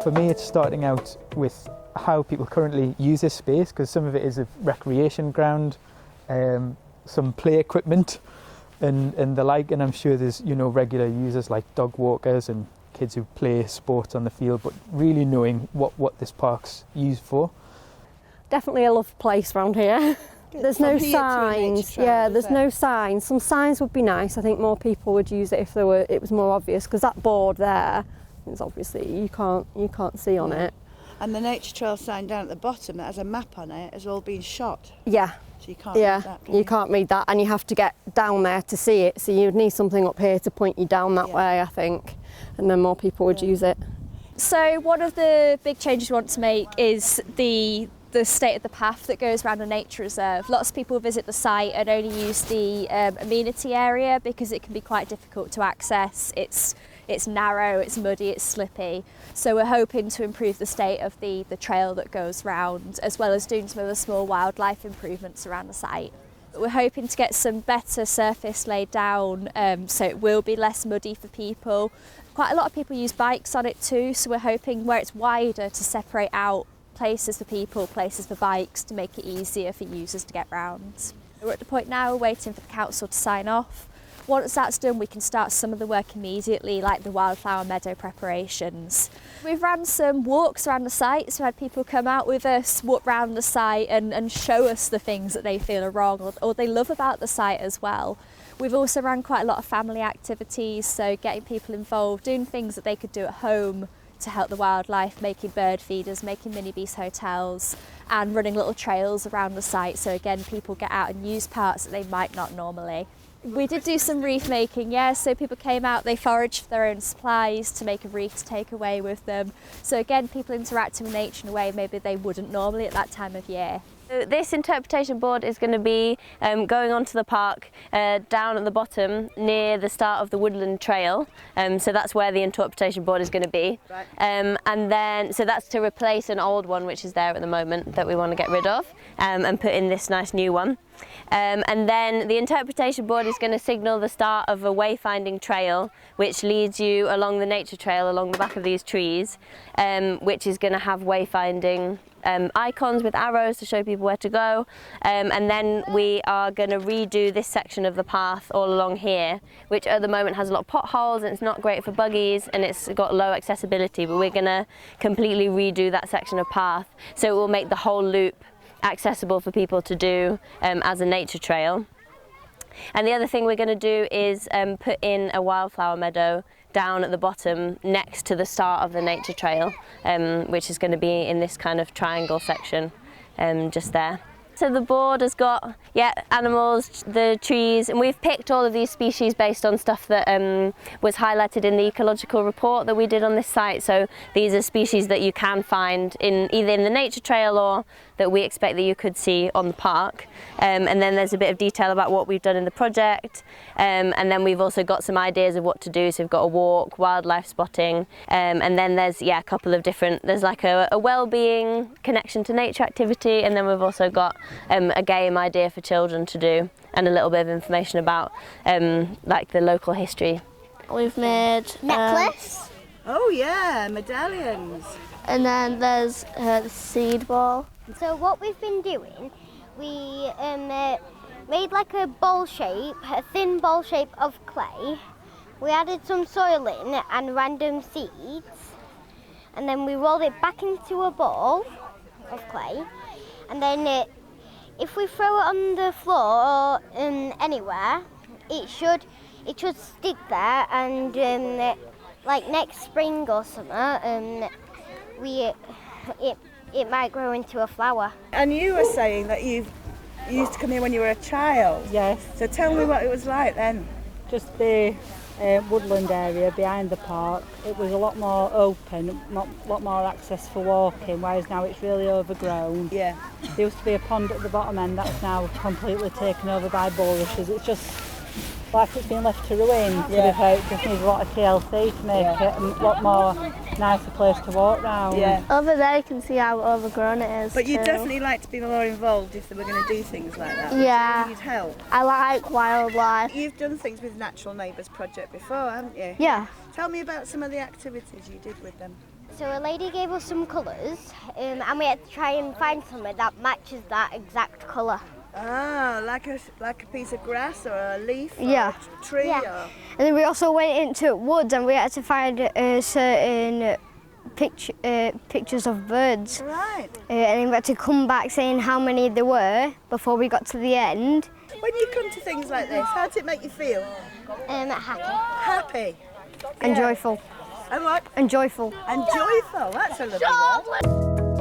For me, it's starting out with how people currently use this space, because some of it is a recreation ground, some play equipment and the like, and I'm sure there's regular users like dog walkers and kids who play sports on the field, but really knowing what this park's used for. Definitely a lovely place around here. There's no signs. There's no signs. Some signs would be nice. I think more people would use it if it was more obvious, because that board there is obviously you can't see on it. And the nature trail sign down at the bottom that has a map on it has all been shot. Yeah. So you can't read that, can you? You can't read that, and you have to get down there to see it. So you'd need something up here to point you down that way, I think, and then more people would use it. So one of the big changes we want to make is the state of the path that goes around a nature reserve. Lots of people visit the site and only use the amenity area because it can be quite difficult to access. It's narrow, it's muddy, it's slippy. So we're hoping to improve the state of the trail that goes round, as well as doing some of the small wildlife improvements around the site. We're hoping to get some better surface laid down, so it will be less muddy for people. Quite a lot of people use bikes on it too, so we're hoping where it's wider to separate out places for people, places for bikes, to make it easier for users to get round. We're at the point now, we're waiting for the council to sign off. Once that's done, we can start some of the work immediately, like the wildflower meadow preparations. We've ran some walks around the site, so we had people come out with us, walk around the site and show us the things that they feel are wrong or they love about the site as well. We've also run quite a lot of family activities, so getting people involved, doing things that they could do at home to help the wildlife, making bird feeders, making mini beast hotels, and running little trails around the site, so again people get out and use parts that they might not normally. We did do some reef making, so people came out, they foraged for their own supplies to make a reef to take away with them. So again, people interacting with nature in a way maybe they wouldn't normally at that time of year. This interpretation board is going to be going onto the park down at the bottom near the start of the woodland trail, so that's where the interpretation board is going to be. Right. And then, so that's to replace an old one which is there at the moment that we want to get rid of and put in this nice new one. And then the interpretation board is going to signal the start of a wayfinding trail which leads you along the nature trail along the back of these trees, which is going to have wayfinding icons with arrows to show people where to go, and then we are going to redo this section of the path all along here, which at the moment has a lot of potholes and it's not great for buggies and it's got low accessibility, but we're going to completely redo that section of path so it will make the whole loop accessible for people to do as a nature trail. And the other thing we're going to do is put in a wildflower meadow down at the bottom next to the start of the nature trail, which is going to be in this kind of triangle section just there. So the board has got animals, the trees, and we've picked all of these species based on stuff that was highlighted in the ecological report that we did on this site. So these are species that you can find either in the nature trail or that we expect that you could see on the park. And then there's a bit of detail about what we've done in the project, and then we've also got some ideas of what to do. So we've got a walk, wildlife spotting, and then there's a couple of different, there's like a well-being connection to nature activity, and then we've also got a game idea for children to do and a little bit of information about like the local history. We've made necklace. Oh yeah, medallions. And then there's the seed ball. So what we've been doing, we made like a bowl shape, a thin bowl shape of clay. We added some soil in and random seeds, and then we rolled it back into a ball of clay, and then if we throw it on the floor or anywhere, it should stick there, and like next spring or summer, it might grow into a flower. And you were saying that you used to come here when you were a child. Yes. So tell me what it was like then. Just the woodland area behind the park. It was a lot more open, a lot more access for walking, whereas now it's really overgrown. Yeah. There used to be a pond at the bottom end that's now completely taken over by bulrushes. It's just like it's been left to ruin. Yeah. It just needs a lot of TLC to make it a lot more nicer place to walk round. Yeah. Over there you can see how overgrown it is. But you'd too. definitely like to be more involved if they were going to do things like that. Yeah. You'd help. I like wildlife. You've done things with Natural Neighbours project before, haven't you? Yeah. Tell me about some of the activities you did with them. So a lady gave us some colours and we had to try and find somewhere that matches that exact colour. Ah, like a piece of grass or a leaf or Yeah. a tree? Yeah. Or... And then we also went into woods and we had to find certain pictures of birds. Right. And then we had to come back saying how many there were before we got to the end. When you come to things like this, how does it make you feel? Happy. Happy? And Yeah. joyful. And what? And joyful. And joyful, that's a lovely word.